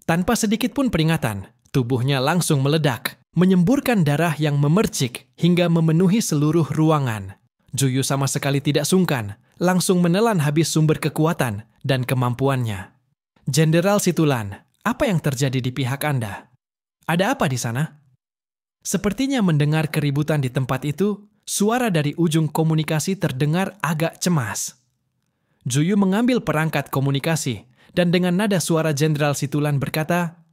Tanpa sedikit pun peringatan, tubuhnya langsung meledak, menyemburkan darah yang memercik hingga memenuhi seluruh ruangan. Juyu sama sekali tidak sungkan, langsung menelan habis sumber kekuatan dan kemampuannya. Jenderal Situlan, apa yang terjadi di pihak Anda? Ada apa di sana? Sepertinya mendengar keributan di tempat itu, suara dari ujung komunikasi terdengar agak cemas. Juyu mengambil perangkat komunikasi dan dengan nada suara Jenderal Situlan berkata,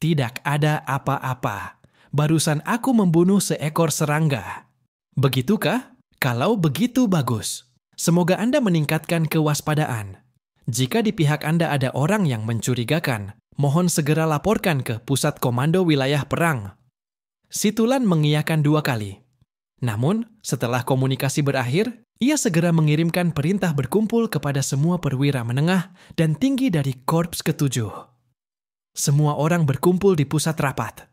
"Tidak ada apa-apa. Barusan aku membunuh seekor serangga." Begitukah? Kalau begitu bagus. Semoga Anda meningkatkan kewaspadaan. Jika di pihak Anda ada orang yang mencurigakan, mohon segera laporkan ke Pusat Komando Wilayah Perang. Situlan mengiyakan 2 kali. Namun, setelah komunikasi berakhir, ia segera mengirimkan perintah berkumpul kepada semua perwira menengah dan tinggi dari Korps ke-7. Semua orang berkumpul di pusat rapat.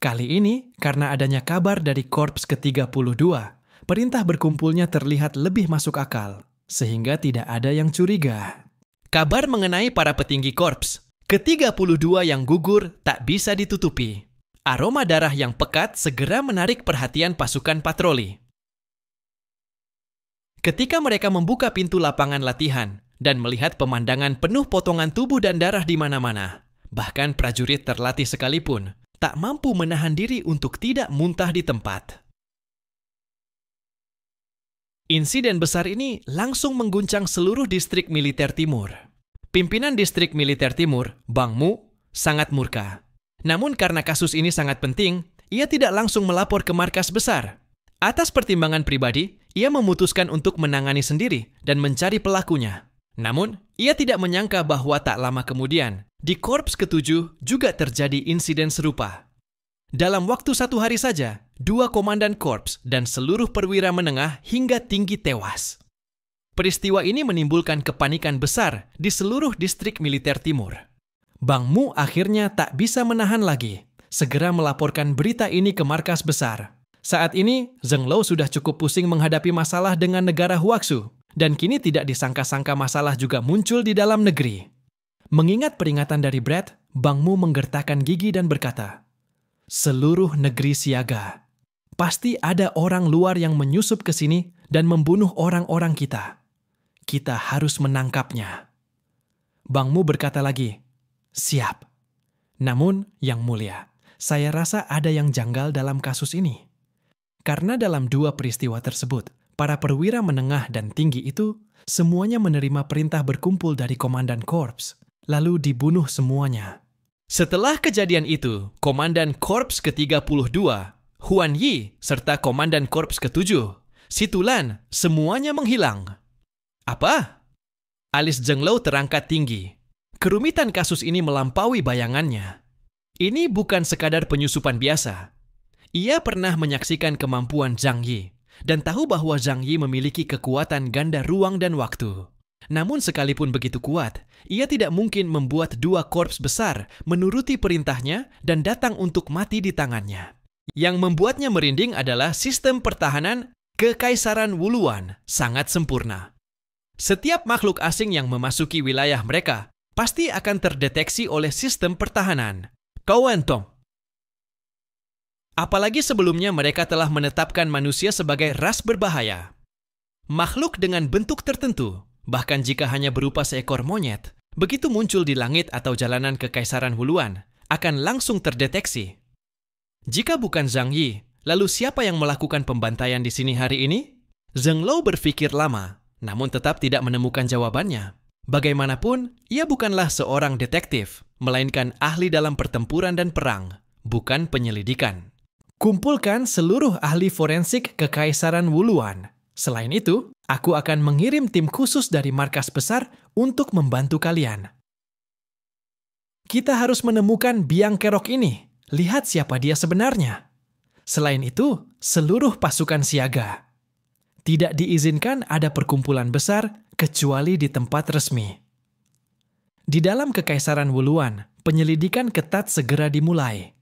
Kali ini, karena adanya kabar dari Korps ke-32, perintah berkumpulnya terlihat lebih masuk akal, sehingga tidak ada yang curiga. Kabar mengenai para petinggi Korps ke-32 yang gugur tak bisa ditutupi. Aroma darah yang pekat segera menarik perhatian pasukan patroli. Ketika mereka membuka pintu lapangan latihan dan melihat pemandangan penuh potongan tubuh dan darah di mana-mana, bahkan prajurit terlatih sekalipun tak mampu menahan diri untuk tidak muntah di tempat. Insiden besar ini langsung mengguncang seluruh distrik militer timur. Pimpinan distrik militer timur, Bang Mu, sangat murka. Namun karena kasus ini sangat penting, ia tidak langsung melapor ke markas besar. Atas pertimbangan pribadi, ia memutuskan untuk menangani sendiri dan mencari pelakunya. Namun, ia tidak menyangka bahwa tak lama kemudian, di Korps ke-7 juga terjadi insiden serupa. Dalam waktu 1 hari saja, 2 komandan korps dan seluruh perwira menengah hingga tinggi tewas. Peristiwa ini menimbulkan kepanikan besar di seluruh distrik militer timur. Bang Mu akhirnya tak bisa menahan lagi, segera melaporkan berita ini ke markas besar. Saat ini, Zheng Lo sudah cukup pusing menghadapi masalah dengan negara Huaxu, dan kini tidak disangka-sangka masalah juga muncul di dalam negeri. Mengingat peringatan dari Brad, Bang Mu menggertakkan gigi dan berkata, "Seluruh negeri siaga. Pasti ada orang luar yang menyusup ke sini dan membunuh orang-orang kita. Kita harus menangkapnya." Bang Mu berkata lagi, "Siap. Namun, Yang Mulia, saya rasa ada yang janggal dalam kasus ini. Karena dalam 2 peristiwa tersebut, para perwira menengah dan tinggi itu semuanya menerima perintah berkumpul dari komandan korps, lalu dibunuh semuanya." Setelah kejadian itu, Komandan Korps ke-32, Huan Yi, serta Komandan Korps ke-7, Situlan, semuanya menghilang. Apa? Alis Zheng Lo terangkat tinggi. Kerumitan kasus ini melampaui bayangannya. Ini bukan sekadar penyusupan biasa. Ia pernah menyaksikan kemampuan Zhang Yi, dan tahu bahwa Zhang Yi memiliki kekuatan ganda ruang dan waktu. Namun sekalipun begitu kuat, ia tidak mungkin membuat 2 korps besar menuruti perintahnya dan datang untuk mati di tangannya. Yang membuatnya merinding adalah sistem pertahanan Kekaisaran Wuluan sangat sempurna. Setiap makhluk asing yang memasuki wilayah mereka pasti akan terdeteksi oleh sistem pertahanan. Kawentong. Apalagi sebelumnya mereka telah menetapkan manusia sebagai ras berbahaya. Makhluk dengan bentuk tertentu, bahkan jika hanya berupa seekor monyet, begitu muncul di langit atau jalanan Kekaisaran Wuluan, akan langsung terdeteksi. Jika bukan Zhang Yi, lalu siapa yang melakukan pembantaian di sini hari ini? Zheng Lo berpikir lama, namun tetap tidak menemukan jawabannya. Bagaimanapun, ia bukanlah seorang detektif, melainkan ahli dalam pertempuran dan perang, bukan penyelidikan. Kumpulkan seluruh ahli forensik Kekaisaran Wuluan. Selain itu, aku akan mengirim tim khusus dari markas besar untuk membantu kalian. Kita harus menemukan biang kerok ini. Lihat siapa dia sebenarnya. Selain itu, seluruh pasukan siaga. Tidak diizinkan ada perkumpulan besar kecuali di tempat resmi. Di dalam Kekaisaran Wuluan, penyelidikan ketat segera dimulai.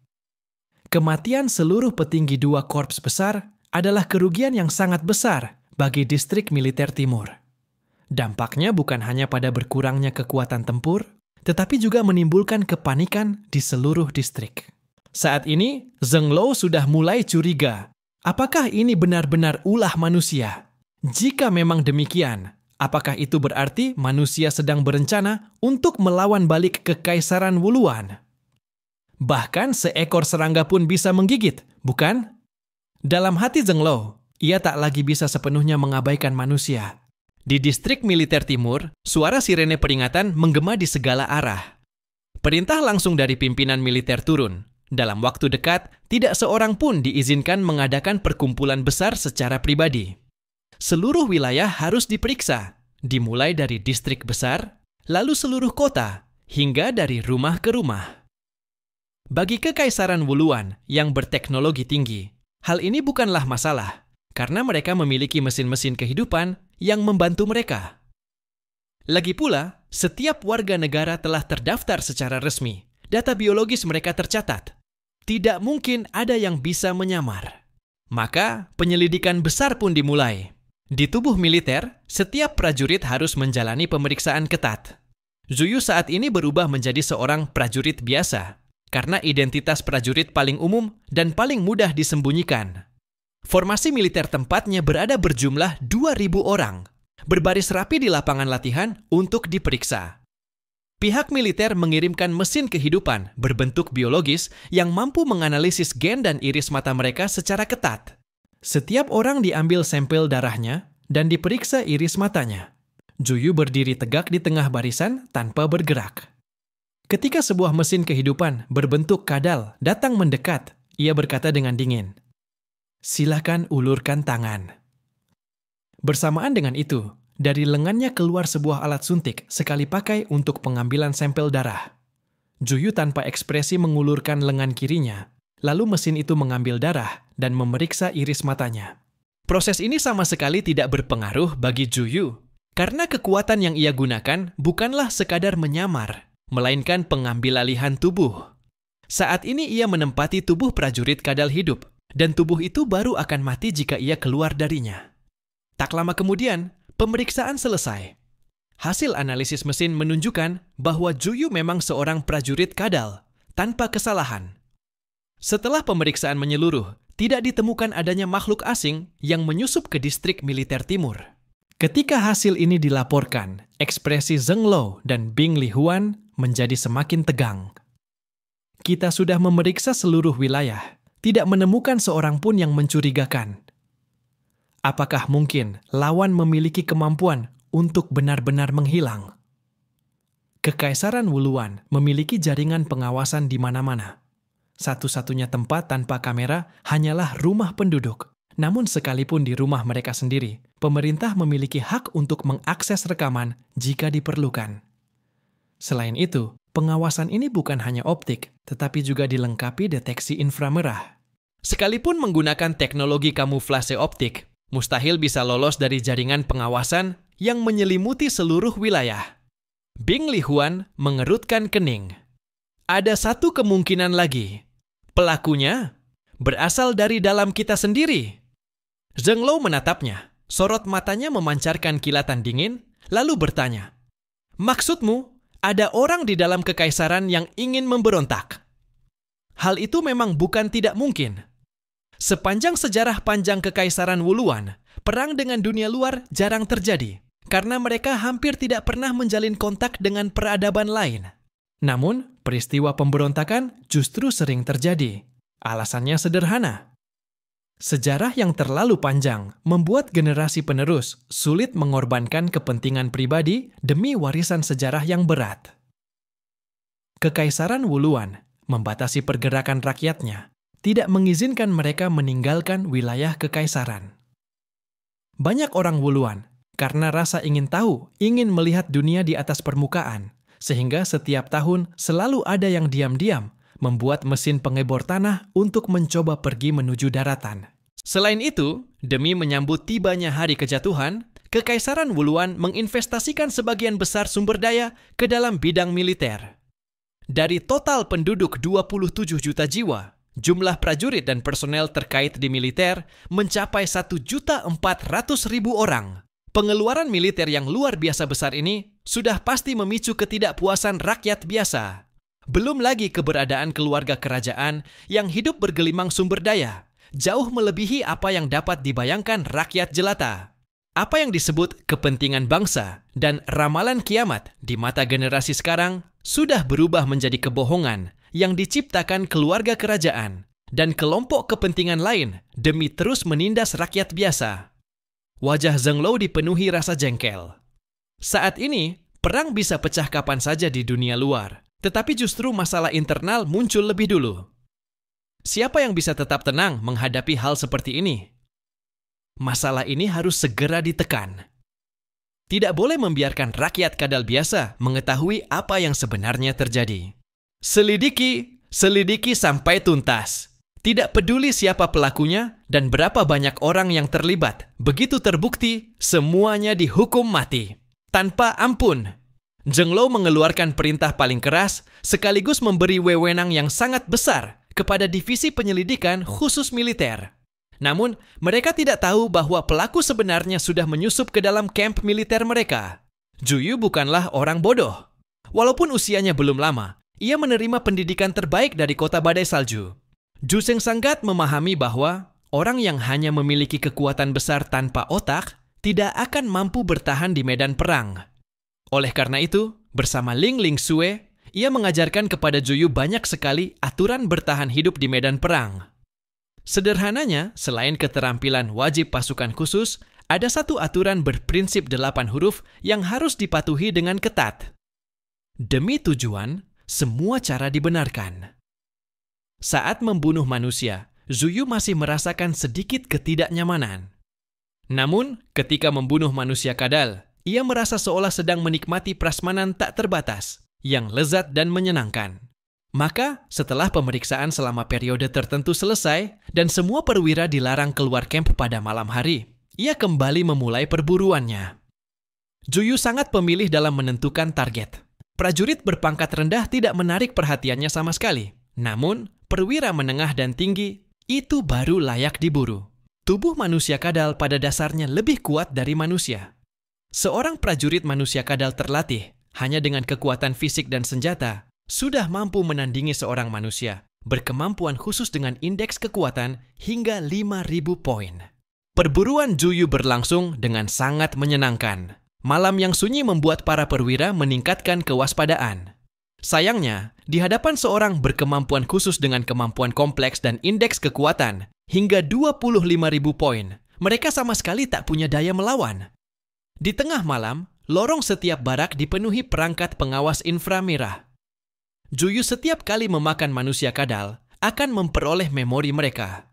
Kematian seluruh petinggi 2 korps besar adalah kerugian yang sangat besar bagi distrik militer timur. Dampaknya bukan hanya pada berkurangnya kekuatan tempur, tetapi juga menimbulkan kepanikan di seluruh distrik. Saat ini, Zheng-Lo sudah mulai curiga. Apakah ini benar-benar ulah manusia? Jika memang demikian, apakah itu berarti manusia sedang berencana untuk melawan balik kekaisaran Wuluan? Bahkan seekor serangga pun bisa menggigit, bukan? Dalam hati Zheng-Lo, ia tak lagi bisa sepenuhnya mengabaikan manusia. Di distrik militer timur, suara sirene peringatan menggema di segala arah. Perintah langsung dari pimpinan militer turun. Dalam waktu dekat, tidak seorang pun diizinkan mengadakan perkumpulan besar secara pribadi. Seluruh wilayah harus diperiksa, dimulai dari distrik besar, lalu seluruh kota, hingga dari rumah ke rumah. Bagi kekaisaran Wuluan yang berteknologi tinggi, hal ini bukanlah masalah, karena mereka memiliki mesin-mesin kehidupan yang membantu mereka. Lagi pula, setiap warga negara telah terdaftar secara resmi. Data biologis mereka tercatat. Tidak mungkin ada yang bisa menyamar. Maka, penyelidikan besar pun dimulai. Di tubuh militer, setiap prajurit harus menjalani pemeriksaan ketat. Zuyu saat ini berubah menjadi seorang prajurit biasa, karena identitas prajurit paling umum dan paling mudah disembunyikan. Formasi militer tempatnya berada berjumlah 2.000 orang, berbaris rapi di lapangan latihan untuk diperiksa. Pihak militer mengirimkan mesin kehidupan berbentuk biologis yang mampu menganalisis gen dan iris mata mereka secara ketat. Setiap orang diambil sampel darahnya dan diperiksa iris matanya. Zuyu berdiri tegak di tengah barisan tanpa bergerak. Ketika sebuah mesin kehidupan berbentuk kadal datang mendekat, ia berkata dengan dingin, "Silakan ulurkan tangan." Bersamaan dengan itu, dari lengannya keluar sebuah alat suntik sekali pakai untuk pengambilan sampel darah. Zuyu tanpa ekspresi mengulurkan lengan kirinya, lalu mesin itu mengambil darah dan memeriksa iris matanya. Proses ini sama sekali tidak berpengaruh bagi Zuyu, karena kekuatan yang ia gunakan bukanlah sekadar menyamar, melainkan pengambil alihan tubuh. Saat ini ia menempati tubuh prajurit kadal hidup, dan tubuh itu baru akan mati jika ia keluar darinya. Tak lama kemudian, pemeriksaan selesai. Hasil analisis mesin menunjukkan bahwa Zuyu memang seorang prajurit kadal, tanpa kesalahan. Setelah pemeriksaan menyeluruh, tidak ditemukan adanya makhluk asing yang menyusup ke distrik militer timur. Ketika hasil ini dilaporkan, ekspresi Zheng-Lo dan Bing Lihuan menjadi semakin tegang. Kita sudah memeriksa seluruh wilayah, tidak menemukan seorang pun yang mencurigakan. Apakah mungkin lawan memiliki kemampuan untuk benar-benar menghilang? Kekaisaran Wuluan memiliki jaringan pengawasan di mana-mana. Satu-satunya tempat tanpa kamera hanyalah rumah penduduk. Namun sekalipun di rumah mereka sendiri, pemerintah memiliki hak untuk mengakses rekaman jika diperlukan. Selain itu, pengawasan ini bukan hanya optik, tetapi juga dilengkapi deteksi inframerah. Sekalipun menggunakan teknologi kamuflase optik, mustahil bisa lolos dari jaringan pengawasan yang menyelimuti seluruh wilayah. Bing Lihuan mengerutkan kening. Ada satu kemungkinan lagi. Pelakunya berasal dari dalam kita sendiri. Zheng-Lo menatapnya. Sorot matanya memancarkan kilatan dingin, lalu bertanya, "Maksudmu, ada orang di dalam kekaisaran yang ingin memberontak?" Hal itu memang bukan tidak mungkin. Sepanjang sejarah panjang kekaisaran Wuluan, perang dengan dunia luar jarang terjadi, karena mereka hampir tidak pernah menjalin kontak dengan peradaban lain. Namun, peristiwa pemberontakan justru sering terjadi. Alasannya sederhana. Sejarah yang terlalu panjang membuat generasi penerus sulit mengorbankan kepentingan pribadi demi warisan sejarah yang berat. Kekaisaran Wuluan membatasi pergerakan rakyatnya, tidak mengizinkan mereka meninggalkan wilayah kekaisaran. Banyak orang Wuluan, karena rasa ingin tahu, ingin melihat dunia di atas permukaan, sehingga setiap tahun selalu ada yang diam-diam membuat mesin pengebor tanah untuk mencoba pergi menuju daratan. Selain itu, demi menyambut tibanya hari kejatuhan, Kekaisaran Wuluan menginvestasikan sebagian besar sumber daya ke dalam bidang militer. Dari total penduduk 27 juta jiwa, jumlah prajurit dan personel terkait di militer mencapai 1.400.000 orang. Pengeluaran militer yang luar biasa besar ini sudah pasti memicu ketidakpuasan rakyat biasa. Belum lagi keberadaan keluarga kerajaan yang hidup bergelimang sumber daya, jauh melebihi apa yang dapat dibayangkan rakyat jelata. Apa yang disebut kepentingan bangsa dan ramalan kiamat di mata generasi sekarang sudah berubah menjadi kebohongan yang diciptakan keluarga kerajaan dan kelompok kepentingan lain demi terus menindas rakyat biasa. Wajah Zheng Luo dipenuhi rasa jengkel. Saat ini, perang bisa pecah kapan saja di dunia luar, tetapi justru masalah internal muncul lebih dulu. Siapa yang bisa tetap tenang menghadapi hal seperti ini? Masalah ini harus segera ditekan. Tidak boleh membiarkan rakyat kadal biasa mengetahui apa yang sebenarnya terjadi. Selidiki sampai tuntas. Tidak peduli siapa pelakunya dan berapa banyak orang yang terlibat. Begitu terbukti, semuanya dihukum mati. Tanpa ampun. Zheng Luo mengeluarkan perintah paling keras sekaligus memberi wewenang yang sangat besar kepada divisi penyelidikan khusus militer. Namun, mereka tidak tahu bahwa pelaku sebenarnya sudah menyusup ke dalam kamp militer mereka. Juyu bukanlah orang bodoh. Walaupun usianya belum lama, ia menerima pendidikan terbaik dari kota badai salju. Zhu Sengsanggat memahami bahwa orang yang hanya memiliki kekuatan besar tanpa otak tidak akan mampu bertahan di medan perang. Oleh karena itu, bersama Ling Lingsue, ia mengajarkan kepada Juyu banyak sekali aturan bertahan hidup di medan perang. Sederhananya, selain keterampilan wajib pasukan khusus, ada satu aturan berprinsip 8 huruf yang harus dipatuhi dengan ketat. Demi tujuan, semua cara dibenarkan. Saat membunuh manusia, Zuyu masih merasakan sedikit ketidaknyamanan. Namun, ketika membunuh manusia kadal, ia merasa seolah sedang menikmati prasmanan tak terbatas, yang lezat dan menyenangkan. Maka, setelah pemeriksaan selama periode tertentu selesai, dan semua perwira dilarang keluar kamp pada malam hari, ia kembali memulai perburuannya. Zuyu sangat pemilih dalam menentukan target. Prajurit berpangkat rendah tidak menarik perhatiannya sama sekali. Namun, perwira menengah dan tinggi itu baru layak diburu. Tubuh manusia kadal pada dasarnya lebih kuat dari manusia. Seorang prajurit manusia kadal terlatih hanya dengan kekuatan fisik dan senjata sudah mampu menandingi seorang manusia berkemampuan khusus dengan indeks kekuatan hingga 5.000 poin. Perburuan Juyu berlangsung dengan sangat menyenangkan. Malam yang sunyi membuat para perwira meningkatkan kewaspadaan. Sayangnya, di hadapan seorang berkemampuan khusus dengan kemampuan kompleks dan indeks kekuatan hingga 25.000 poin, mereka sama sekali tak punya daya melawan. Di tengah malam, lorong setiap barak dipenuhi perangkat pengawas inframerah. Juyu setiap kali memakan manusia kadal akan memperoleh memori mereka.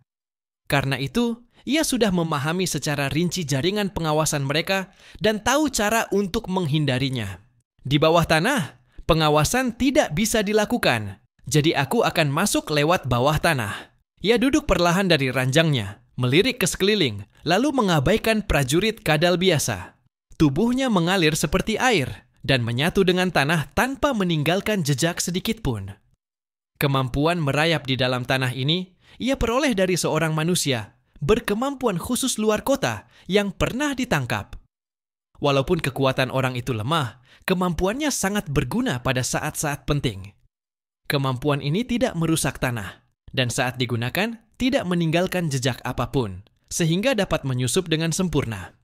Karena itu, ia sudah memahami secara rinci jaringan pengawasan mereka dan tahu cara untuk menghindarinya. Di bawah tanah, pengawasan tidak bisa dilakukan, jadi aku akan masuk lewat bawah tanah. Ia duduk perlahan dari ranjangnya, melirik ke sekeliling, lalu mengabaikan prajurit kadal biasa. Tubuhnya mengalir seperti air dan menyatu dengan tanah tanpa meninggalkan jejak sedikit pun. Kemampuan merayap di dalam tanah ini, ia peroleh dari seorang manusia berkemampuan khusus luar kota yang pernah ditangkap. Walaupun kekuatan orang itu lemah, kemampuannya sangat berguna pada saat-saat penting. Kemampuan ini tidak merusak tanah, dan saat digunakan, tidak meninggalkan jejak apapun, sehingga dapat menyusup dengan sempurna.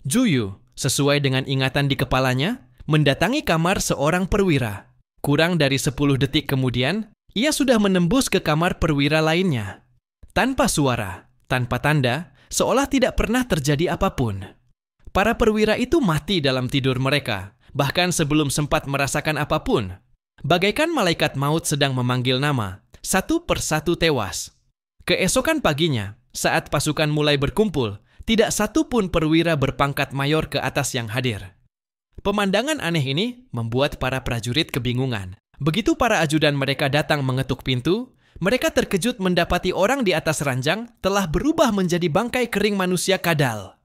Juyu, sesuai dengan ingatan di kepalanya, mendatangi kamar seorang perwira. Kurang dari 10 detik kemudian, ia sudah menembus ke kamar perwira lainnya. Tanpa suara, tanpa tanda, seolah tidak pernah terjadi apapun. Para perwira itu mati dalam tidur mereka, bahkan sebelum sempat merasakan apapun. Bagaikan malaikat maut sedang memanggil nama, satu persatu tewas. Keesokan paginya, saat pasukan mulai berkumpul, tidak satu pun perwira berpangkat mayor ke atas yang hadir. Pemandangan aneh ini membuat para prajurit kebingungan. Begitu para ajudan mereka datang mengetuk pintu, mereka terkejut mendapati orang di atas ranjang telah berubah menjadi bangkai kering manusia kadal.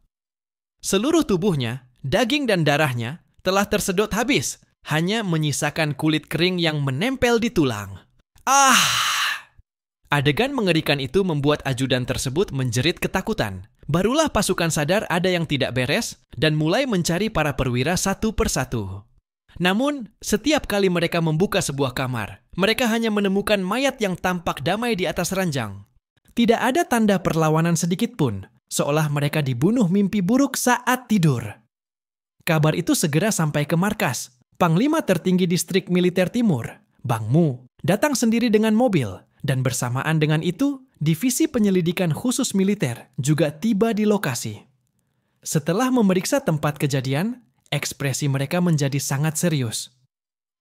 Seluruh tubuhnya, daging dan darahnya telah tersedot habis, hanya menyisakan kulit kering yang menempel di tulang. Adegan mengerikan itu membuat ajudan tersebut menjerit ketakutan. Barulah pasukan sadar ada yang tidak beres dan mulai mencari para perwira satu persatu. Namun, setiap kali mereka membuka sebuah kamar, mereka hanya menemukan mayat yang tampak damai di atas ranjang. Tidak ada tanda perlawanan sedikit pun, seolah mereka dibunuh mimpi buruk saat tidur. Kabar itu segera sampai ke markas. Panglima tertinggi distrik militer timur, Bang Mu, datang sendiri dengan mobil, dan bersamaan dengan itu, Divisi Penyelidikan Khusus Militer juga tiba di lokasi. Setelah memeriksa tempat kejadian, ekspresi mereka menjadi sangat serius.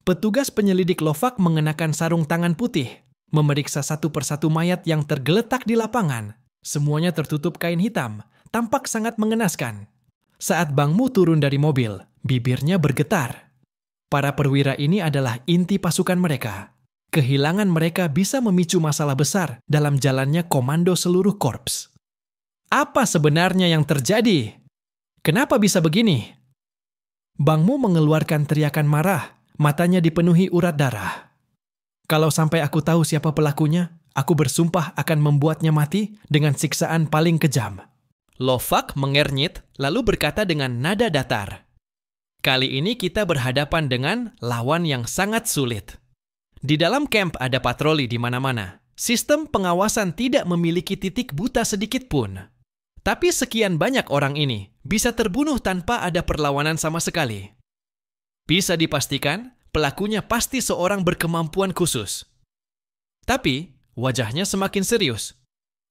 Petugas penyelidik Lovak mengenakan sarung tangan putih, memeriksa satu persatu mayat yang tergeletak di lapangan. Semuanya tertutup kain hitam, tampak sangat mengenaskan. Saat Bang Mu turun dari mobil, bibirnya bergetar. Para perwira ini adalah inti pasukan mereka. Kehilangan mereka bisa memicu masalah besar dalam jalannya komando seluruh korps. Apa sebenarnya yang terjadi? Kenapa bisa begini? Bang Mu mengeluarkan teriakan marah, matanya dipenuhi urat darah. Kalau sampai aku tahu siapa pelakunya, aku bersumpah akan membuatnya mati dengan siksaan paling kejam. Lovak mengernyit lalu berkata dengan nada datar. Kali ini kita berhadapan dengan lawan yang sangat sulit. Di dalam camp ada patroli di mana-mana. Sistem pengawasan tidak memiliki titik buta sedikit pun. Tapi sekian banyak orang ini bisa terbunuh tanpa ada perlawanan sama sekali. Bisa dipastikan, pelakunya pasti seorang berkemampuan khusus. Tapi, wajahnya semakin serius.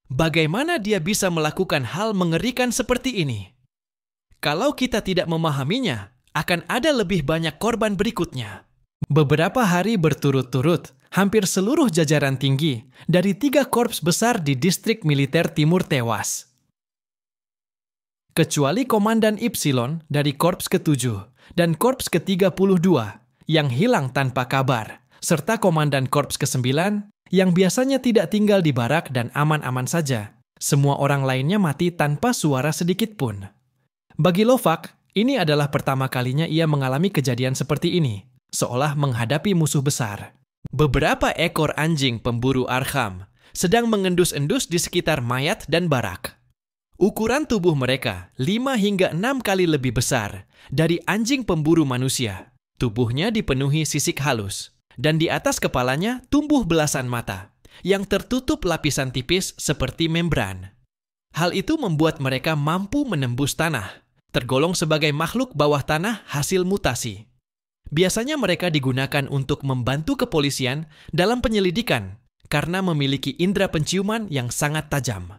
Bagaimana dia bisa melakukan hal mengerikan seperti ini? Kalau kita tidak memahaminya, akan ada lebih banyak korban berikutnya. Beberapa hari berturut-turut, hampir seluruh jajaran tinggi dari 3 korps besar di distrik militer timur tewas. Kecuali Komandan Ypsilon dari Korps ke-7 dan Korps ke-32 yang hilang tanpa kabar, serta Komandan Korps ke-9 yang biasanya tidak tinggal di barak dan aman-aman saja. Semua orang lainnya mati tanpa suara sedikit pun. Bagi Lovak, ini adalah pertama kalinya ia mengalami kejadian seperti ini. Seolah menghadapi musuh besar. Beberapa ekor anjing pemburu Arkham sedang mengendus-endus di sekitar mayat dan barak. Ukuran tubuh mereka 5 hingga 6 kali lebih besar dari anjing pemburu manusia. Tubuhnya dipenuhi sisik halus, dan di atas kepalanya tumbuh belasan mata yang tertutup lapisan tipis seperti membran. Hal itu membuat mereka mampu menembus tanah, tergolong sebagai makhluk bawah tanah hasil mutasi. Biasanya mereka digunakan untuk membantu kepolisian dalam penyelidikan karena memiliki indera penciuman yang sangat tajam.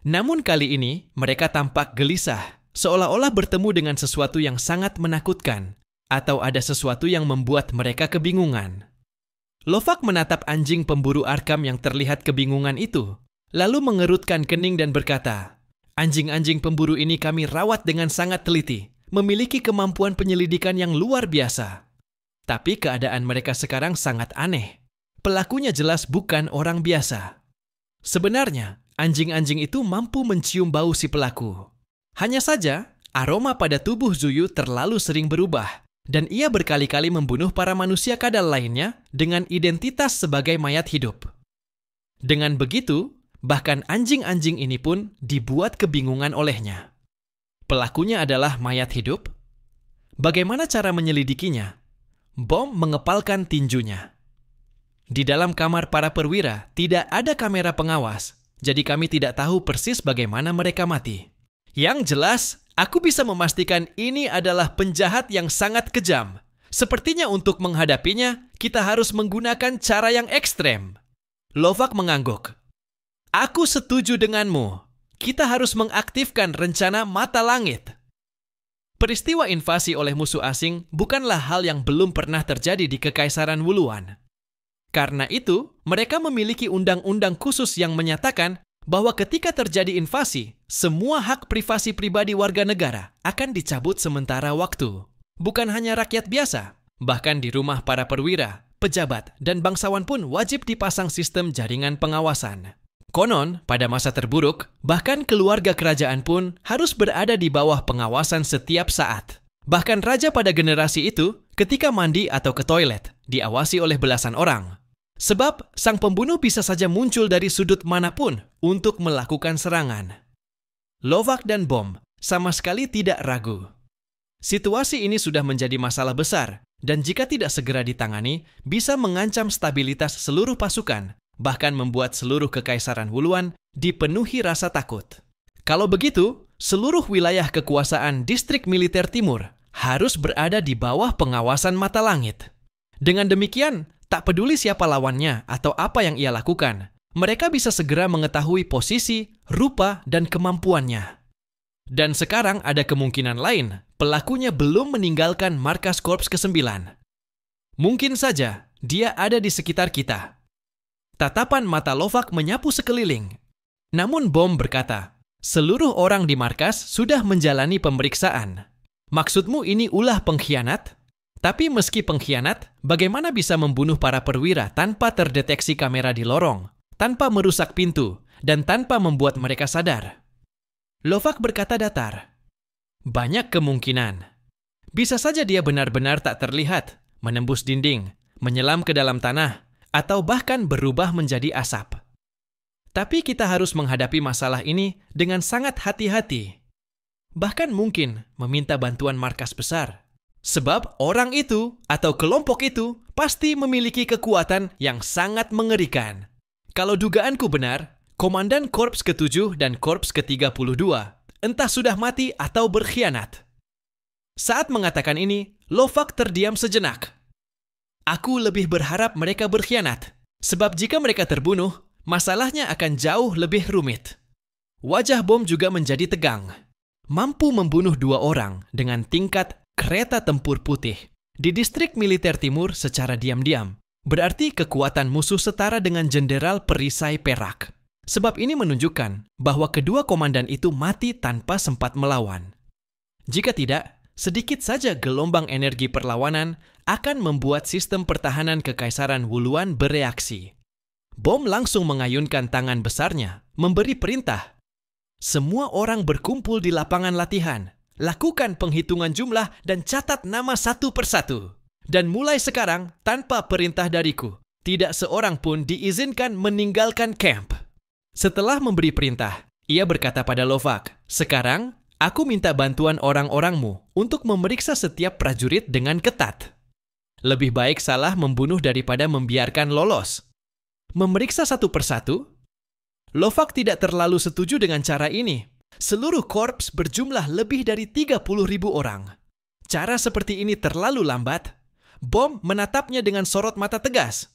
Namun kali ini mereka tampak gelisah, seolah-olah bertemu dengan sesuatu yang sangat menakutkan atau ada sesuatu yang membuat mereka kebingungan. Lovak menatap anjing pemburu Arkham yang terlihat kebingungan itu, lalu mengerutkan kening dan berkata, "Anjing-anjing pemburu ini kami rawat dengan sangat teliti, memiliki kemampuan penyelidikan yang luar biasa. Tapi keadaan mereka sekarang sangat aneh. Pelakunya jelas bukan orang biasa. Sebenarnya, anjing-anjing itu mampu mencium bau si pelaku. Hanya saja, aroma pada tubuh Zuyu terlalu sering berubah, dan ia berkali-kali membunuh para manusia kadal lainnya dengan identitas sebagai mayat hidup. Dengan begitu, bahkan anjing-anjing ini pun dibuat kebingungan olehnya. Pelakunya adalah mayat hidup? Bagaimana cara menyelidikinya? Bom mengepalkan tinjunya. Di dalam kamar para perwira tidak ada kamera pengawas, jadi kami tidak tahu persis bagaimana mereka mati. Yang jelas, aku bisa memastikan ini adalah penjahat yang sangat kejam. Sepertinya untuk menghadapinya, kita harus menggunakan cara yang ekstrem. Lovak mengangguk. Aku setuju denganmu. Kita harus mengaktifkan rencana mata langit. Peristiwa invasi oleh musuh asing bukanlah hal yang belum pernah terjadi di Kekaisaran Wuluan. Karena itu, mereka memiliki undang-undang khusus yang menyatakan bahwa ketika terjadi invasi, semua hak privasi pribadi warga negara akan dicabut sementara waktu. Bukan hanya rakyat biasa, bahkan di rumah para perwira, pejabat, dan bangsawan pun wajib dipasang sistem jaringan pengawasan. Konon, pada masa terburuk, bahkan keluarga kerajaan pun harus berada di bawah pengawasan setiap saat. Bahkan raja pada generasi itu, ketika mandi atau ke toilet, diawasi oleh belasan orang. Sebab, sang pembunuh bisa saja muncul dari sudut manapun untuk melakukan serangan. Lovak dan Bom sama sekali tidak ragu. Situasi ini sudah menjadi masalah besar, dan jika tidak segera ditangani, bisa mengancam stabilitas seluruh pasukan, bahkan membuat seluruh Kekaisaran Wuluan dipenuhi rasa takut. Kalau begitu, seluruh wilayah kekuasaan distrik militer timur harus berada di bawah pengawasan mata langit. Dengan demikian, tak peduli siapa lawannya atau apa yang ia lakukan, mereka bisa segera mengetahui posisi, rupa, dan kemampuannya. Dan sekarang ada kemungkinan lain, pelakunya belum meninggalkan markas Korps ke-9. Mungkin saja dia ada di sekitar kita. Tatapan mata Lovak menyapu sekeliling. Namun Bom berkata, seluruh orang di markas sudah menjalani pemeriksaan. Maksudmu ini ulah pengkhianat? Tapi meski pengkhianat, bagaimana bisa membunuh para perwira tanpa terdeteksi kamera di lorong, tanpa merusak pintu, dan tanpa membuat mereka sadar? Lovak berkata datar. Banyak kemungkinan. Bisa saja dia benar-benar tak terlihat, menembus dinding, menyelam ke dalam tanah, atau bahkan berubah menjadi asap. Tapi kita harus menghadapi masalah ini dengan sangat hati-hati. Bahkan mungkin meminta bantuan markas besar. Sebab orang itu atau kelompok itu pasti memiliki kekuatan yang sangat mengerikan. Kalau dugaanku benar, Komandan Korps ke-7 dan Korps ke-32 entah sudah mati atau berkhianat. Saat mengatakan ini, Lovak terdiam sejenak. Aku lebih berharap mereka berkhianat, sebab jika mereka terbunuh, masalahnya akan jauh lebih rumit. Wajah Bom juga menjadi tegang. Mampu membunuh 2 orang dengan tingkat kereta tempur putih di distrik militer timur secara diam-diam, berarti kekuatan musuh setara dengan jenderal perisai perak. Sebab ini menunjukkan bahwa kedua komandan itu mati tanpa sempat melawan. Jika tidak, sedikit saja gelombang energi perlawanan akan membuat sistem pertahanan Kekaisaran Wuluan bereaksi. Bom langsung mengayunkan tangan besarnya, memberi perintah. Semua orang berkumpul di lapangan latihan. Lakukan penghitungan jumlah dan catat nama satu persatu. Dan mulai sekarang, tanpa perintah dariku, tidak seorang pun diizinkan meninggalkan camp. Setelah memberi perintah, ia berkata pada Lovak, sekarang aku minta bantuan orang-orangmu untuk memeriksa setiap prajurit dengan ketat. Lebih baik salah membunuh daripada membiarkan lolos. Memeriksa satu persatu? Lovak tidak terlalu setuju dengan cara ini. Seluruh korps berjumlah lebih dari 30.000 orang. Cara seperti ini terlalu lambat. Bom menatapnya dengan sorot mata tegas.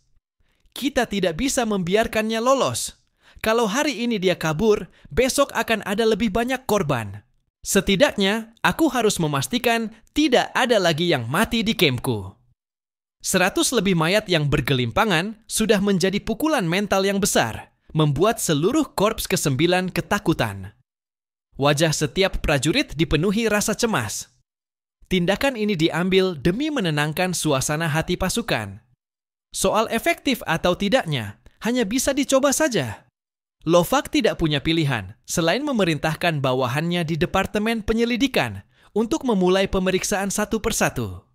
Kita tidak bisa membiarkannya lolos. Kalau hari ini dia kabur, besok akan ada lebih banyak korban. Setidaknya, aku harus memastikan tidak ada lagi yang mati di kampku. 100 lebih mayat yang bergelimpangan sudah menjadi pukulan mental yang besar, membuat seluruh korps ke-9 ketakutan. Wajah setiap prajurit dipenuhi rasa cemas. Tindakan ini diambil demi menenangkan suasana hati pasukan. Soal efektif atau tidaknya, hanya bisa dicoba saja. Lovak tidak punya pilihan selain memerintahkan bawahannya di Departemen Penyelidikan untuk memulai pemeriksaan satu persatu.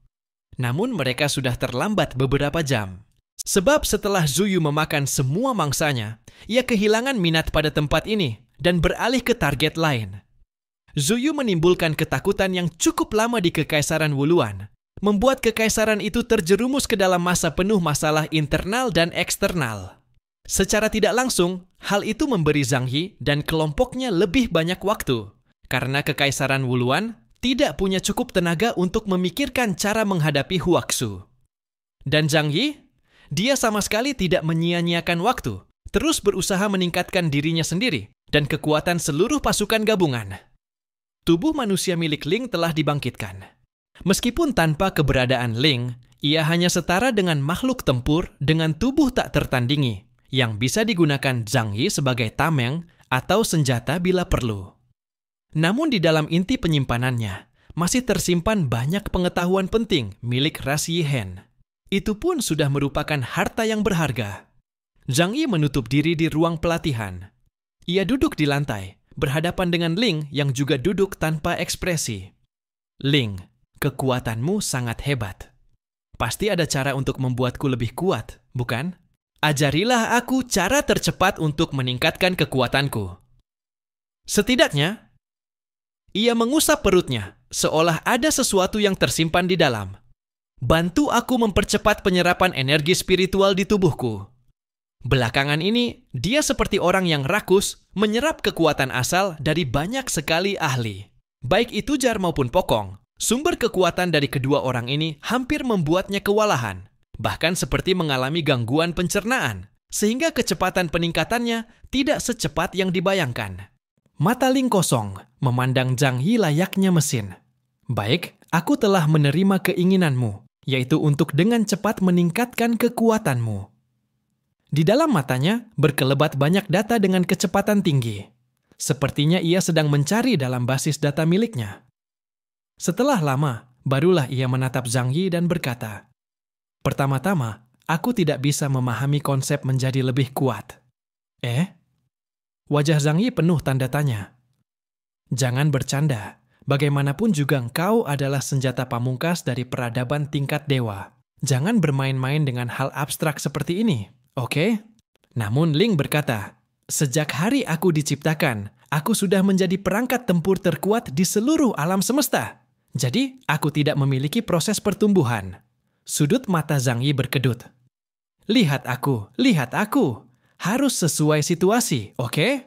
Namun mereka sudah terlambat beberapa jam. Sebab setelah Zuyu memakan semua mangsanya, ia kehilangan minat pada tempat ini dan beralih ke target lain. Zuyu menimbulkan ketakutan yang cukup lama di Kekaisaran Wuluan, membuat kekaisaran itu terjerumus ke dalam masa penuh masalah internal dan eksternal. Secara tidak langsung, hal itu memberi Zhang Yi dan kelompoknya lebih banyak waktu, karena Kekaisaran Wuluan tidak punya cukup tenaga untuk memikirkan cara menghadapi Huaxu. Dan Zhang Yi, dia sama sekali tidak menyia-nyiakan waktu, terus berusaha meningkatkan dirinya sendiri dan kekuatan seluruh pasukan gabungan. Tubuh manusia milik Ling telah dibangkitkan. Meskipun tanpa keberadaan Ling, ia hanya setara dengan makhluk tempur dengan tubuh tak tertandingi, yang bisa digunakan Zhang Yi sebagai tameng atau senjata bila perlu. Namun di dalam inti penyimpanannya, masih tersimpan banyak pengetahuan penting milik ras Yihen. Itu pun sudah merupakan harta yang berharga. Zhang Yi menutup diri di ruang pelatihan. Ia duduk di lantai, berhadapan dengan Ling yang juga duduk tanpa ekspresi. Ling, kekuatanmu sangat hebat. Pasti ada cara untuk membuatku lebih kuat, bukan? Ajarilah aku cara tercepat untuk meningkatkan kekuatanku. Setidaknya, Ia mengusap perutnya, seolah ada sesuatu yang tersimpan di dalam. Bantu aku mempercepat penyerapan energi spiritual di tubuhku. Belakangan ini, dia seperti orang yang rakus, menyerap kekuatan asal dari banyak sekali ahli. Baik itu jar maupun pokong, sumber kekuatan dari kedua orang ini hampir membuatnya kewalahan, bahkan seperti mengalami gangguan pencernaan, sehingga kecepatan peningkatannya tidak secepat yang dibayangkan. Mata Ling kosong, memandang Zhang Yi layaknya mesin. Baik, aku telah menerima keinginanmu, yaitu untuk dengan cepat meningkatkan kekuatanmu. Di dalam matanya berkelebat banyak data dengan kecepatan tinggi. Sepertinya ia sedang mencari dalam basis data miliknya. Setelah lama, barulah ia menatap Zhang Yi dan berkata, "Pertama-tama, aku tidak bisa memahami konsep menjadi lebih kuat." Wajah Zhang Yi penuh tanda tanya. "Jangan bercanda. Bagaimanapun juga engkau adalah senjata pamungkas dari peradaban tingkat dewa. Jangan bermain-main dengan hal abstrak seperti ini, oke?" Namun Ling berkata, "Sejak hari aku diciptakan, aku sudah menjadi perangkat tempur terkuat di seluruh alam semesta. Jadi, aku tidak memiliki proses pertumbuhan." Sudut mata Zhang Yi berkedut. Lihat aku. Harus sesuai situasi, oke?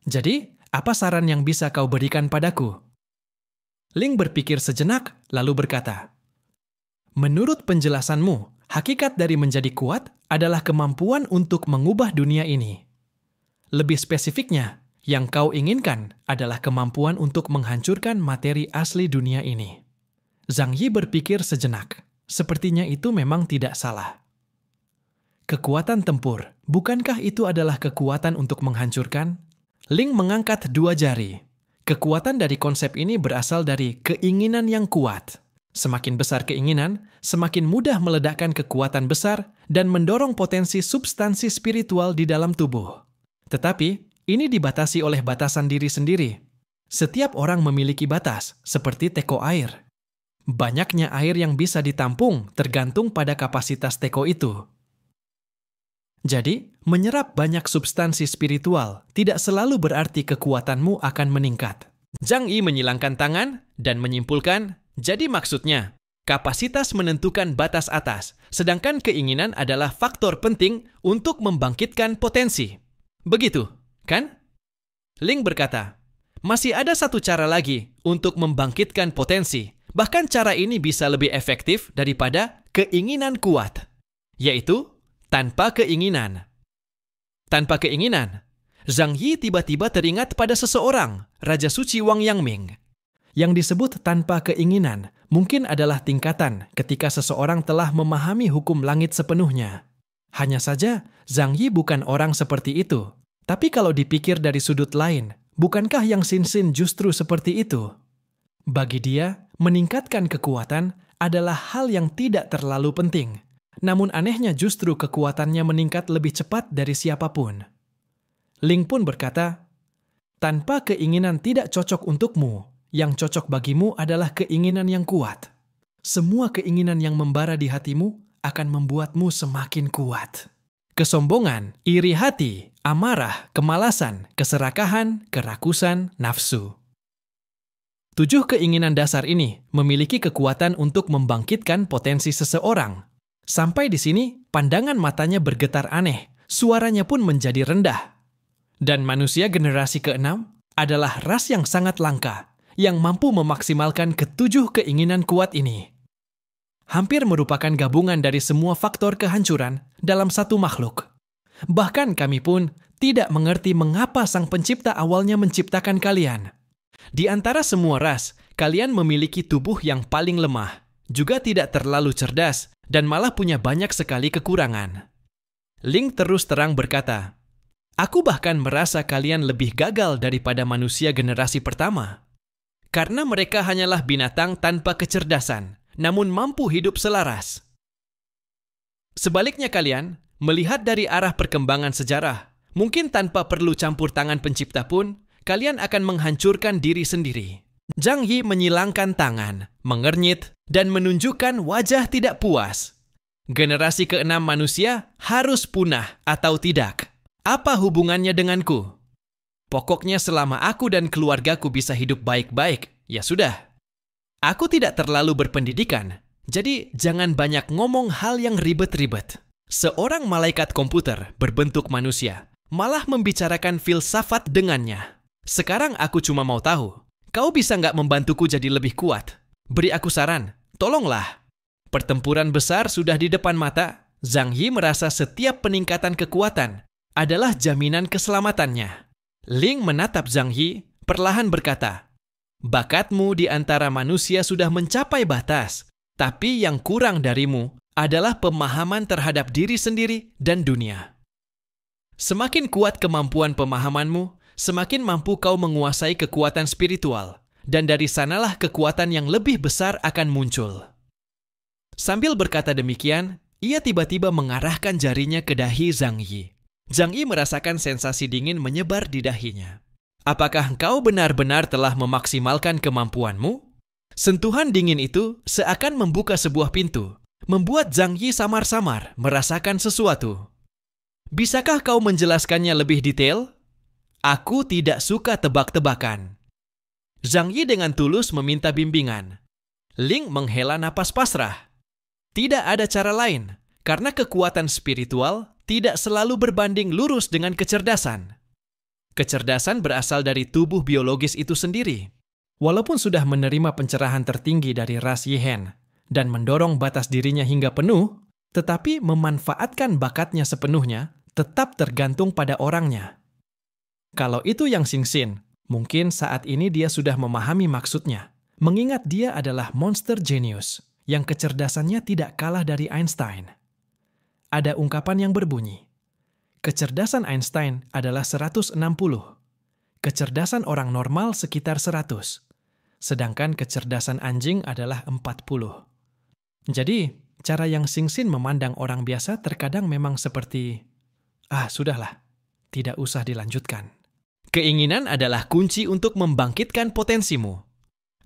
Jadi, apa saran yang bisa kau berikan padaku?" Ling berpikir sejenak, lalu berkata, "Menurut penjelasanmu, hakikat dari menjadi kuat adalah kemampuan untuk mengubah dunia ini. Lebih spesifiknya, yang kau inginkan adalah kemampuan untuk menghancurkan materi asli dunia ini." Zhang Yi berpikir sejenak. Sepertinya itu memang tidak salah. Kekuatan tempur, bukankah itu adalah kekuatan untuk menghancurkan? Ling mengangkat dua jari. Kekuatan dari konsep ini berasal dari keinginan yang kuat. Semakin besar keinginan, semakin mudah meledakkan kekuatan besar dan mendorong potensi substansi spiritual di dalam tubuh. Tetapi, ini dibatasi oleh batasan diri sendiri. Setiap orang memiliki batas, seperti teko air. Banyaknya air yang bisa ditampung tergantung pada kapasitas teko itu. Jadi, menyerap banyak substansi spiritual tidak selalu berarti kekuatanmu akan meningkat. Zhang Yi menyilangkan tangan dan menyimpulkan, jadi maksudnya, kapasitas menentukan batas atas, sedangkan keinginan adalah faktor penting untuk membangkitkan potensi. Begitu, kan? Ling berkata, masih ada satu cara lagi untuk membangkitkan potensi, bahkan cara ini bisa lebih efektif daripada keinginan kuat, yaitu tanpa keinginan. Tanpa keinginan, Zhang Yi tiba-tiba teringat pada seseorang, Raja Suci Wang Yangming. Yang disebut tanpa keinginan mungkin adalah tingkatan ketika seseorang telah memahami hukum langit sepenuhnya. Hanya saja, Zhang Yi bukan orang seperti itu. Tapi kalau dipikir dari sudut lain, bukankah yang Xin justru seperti itu? Bagi dia, meningkatkan kekuatan adalah hal yang tidak terlalu penting. Namun anehnya justru kekuatannya meningkat lebih cepat dari siapapun. Ling pun berkata, tanpa keinginan tidak cocok untukmu, yang cocok bagimu adalah keinginan yang kuat. Semua keinginan yang membara di hatimu akan membuatmu semakin kuat. Kesombongan, iri hati, amarah, kemalasan, keserakahan, kerakusan, nafsu. 7 keinginan dasar ini memiliki kekuatan untuk membangkitkan potensi seseorang. Sampai di sini, pandangan matanya bergetar aneh, suaranya pun menjadi rendah. Dan manusia generasi ke-6 adalah ras yang sangat langka, yang mampu memaksimalkan ke-7 keinginan kuat ini. Hampir merupakan gabungan dari semua faktor kehancuran dalam satu makhluk. Bahkan kami pun tidak mengerti mengapa Sang Pencipta awalnya menciptakan kalian. Di antara semua ras, kalian memiliki tubuh yang paling lemah, juga tidak terlalu cerdas, dan malah punya banyak sekali kekurangan. Ling terus terang berkata, aku bahkan merasa kalian lebih gagal daripada manusia generasi pertama. Karena mereka hanyalah binatang tanpa kecerdasan, namun mampu hidup selaras. Sebaliknya kalian, melihat dari arah perkembangan sejarah, mungkin tanpa perlu campur tangan pencipta pun, kalian akan menghancurkan diri sendiri. Zhang Yi menyilangkan tangan, mengernyit, dan menunjukkan wajah tidak puas. Generasi ke-6 manusia harus punah atau tidak? Apa hubungannya denganku? Pokoknya selama aku dan keluargaku bisa hidup baik-baik, ya sudah. Aku tidak terlalu berpendidikan, jadi jangan banyak ngomong hal yang ribet-ribet. Seorang malaikat komputer berbentuk manusia, malah membicarakan filsafat dengannya. Sekarang aku cuma mau tahu, kau bisa nggak membantuku jadi lebih kuat? Beri aku saran, tolonglah. Pertempuran besar sudah di depan mata. Zhang Yi merasa setiap peningkatan kekuatan adalah jaminan keselamatannya. Ling menatap Zhang Yi, perlahan berkata, "Bakatmu di antara manusia sudah mencapai batas, tapi yang kurang darimu adalah pemahaman terhadap diri sendiri dan dunia. Semakin kuat kemampuan pemahamanmu, semakin mampu kau menguasai kekuatan spiritual, dan dari sanalah kekuatan yang lebih besar akan muncul." Sambil berkata demikian, ia tiba-tiba mengarahkan jarinya ke dahi Zhang Yi. Zhang Yi merasakan sensasi dingin menyebar di dahinya. Apakah engkau benar-benar telah memaksimalkan kemampuanmu? Sentuhan dingin itu seakan membuka sebuah pintu, membuat Zhang Yi samar-samar merasakan sesuatu. Bisakah kau menjelaskannya lebih detail? Aku tidak suka tebak-tebakan. Zhang Yi dengan tulus meminta bimbingan. Ling menghela napas pasrah. Tidak ada cara lain, karena kekuatan spiritual tidak selalu berbanding lurus dengan kecerdasan. Kecerdasan berasal dari tubuh biologis itu sendiri. Walaupun sudah menerima pencerahan tertinggi dari ras Yihen dan mendorong batas dirinya hingga penuh, tetapi memanfaatkan bakatnya sepenuhnya tetap tergantung pada orangnya. Kalau itu yang Xingxin, mungkin saat ini dia sudah memahami maksudnya, mengingat dia adalah monster genius yang kecerdasannya tidak kalah dari Einstein. Ada ungkapan yang berbunyi, kecerdasan Einstein adalah 160, kecerdasan orang normal sekitar 100, sedangkan kecerdasan anjing adalah 40. Jadi, cara yang Xingxin memandang orang biasa terkadang memang seperti, sudahlah, tidak usah dilanjutkan. Keinginan adalah kunci untuk membangkitkan potensimu.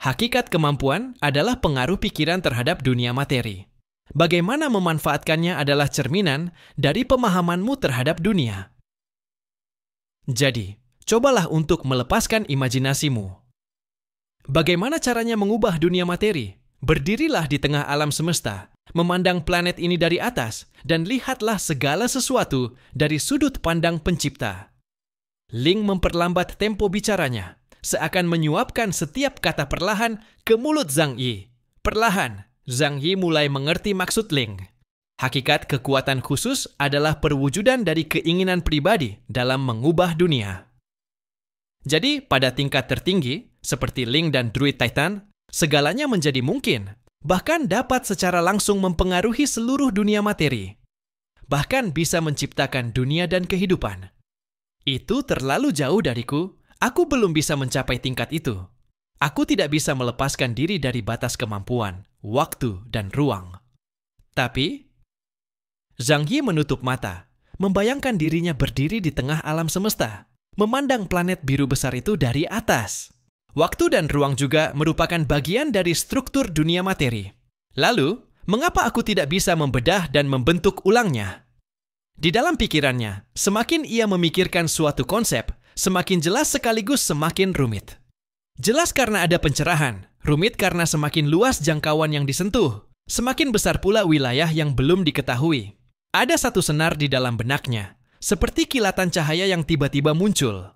Hakikat kemampuan adalah pengaruh pikiran terhadap dunia materi. Bagaimana memanfaatkannya adalah cerminan dari pemahamanmu terhadap dunia. Jadi, cobalah untuk melepaskan imajinasimu. Bagaimana caranya mengubah dunia materi? Berdirilah di tengah alam semesta, memandang planet ini dari atas, dan lihatlah segala sesuatu dari sudut pandang pencipta. Ling memperlambat tempo bicaranya, seakan menyuapkan setiap kata perlahan ke mulut Zhang Yi. Perlahan, Zhang Yi mulai mengerti maksud Ling. Hakikat kekuatan khusus adalah perwujudan dari keinginan pribadi dalam mengubah dunia. Jadi, pada tingkat tertinggi, seperti Ling dan Druid Titan, segalanya menjadi mungkin, bahkan dapat secara langsung mempengaruhi seluruh dunia materi. Bahkan bisa menciptakan dunia dan kehidupan. Itu terlalu jauh dariku, aku belum bisa mencapai tingkat itu. Aku tidak bisa melepaskan diri dari batas kemampuan, waktu, dan ruang. Tapi, Zhang Yi menutup mata, membayangkan dirinya berdiri di tengah alam semesta, memandang planet biru besar itu dari atas. Waktu dan ruang juga merupakan bagian dari struktur dunia materi. Lalu, mengapa aku tidak bisa membedah dan membentuk ulangnya? Di dalam pikirannya, semakin ia memikirkan suatu konsep, semakin jelas sekaligus semakin rumit. Jelas karena ada pencerahan, rumit karena semakin luas jangkauan yang disentuh, semakin besar pula wilayah yang belum diketahui. Ada satu senar di dalam benaknya, seperti kilatan cahaya yang tiba-tiba muncul.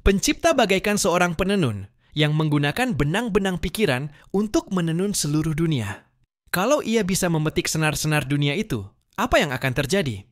Pencipta bagaikan seorang penenun yang menggunakan benang-benang pikiran untuk menenun seluruh dunia. Kalau ia bisa memetik senar-senar dunia itu, apa yang akan terjadi?